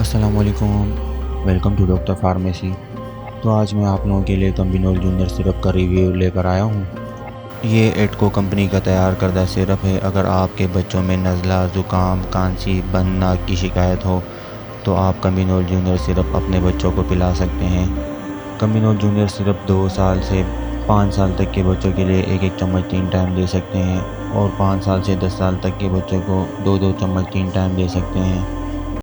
अस्सलामुअलैकुम। Welcome to doctor pharmacy. तो आज मैं आप लोगों के लिए कम्बिनोल जूनियर सिरप का रिव्यू लेकर आया हूँ। ये एडको कंपनी का तैयार करदा सिरप है। अगर आपके बच्चों में नज़ला, ज़ुकाम, खांसी, बंद नाक की शिकायत हो तो आप कम्बिनोल जूनियर सिरप अपने बच्चों को पिला सकते हैं। कम्बिनोल जूनियर सिरप 2 साल से 5 साल तक के बच्चों के लिए 1-1 चम्मच 3 टाइम दे सकते हैं और 5 साल से 10 साल तक के बच्चों को 2-2 चम्मच 3 टाइम दे सकते हैं।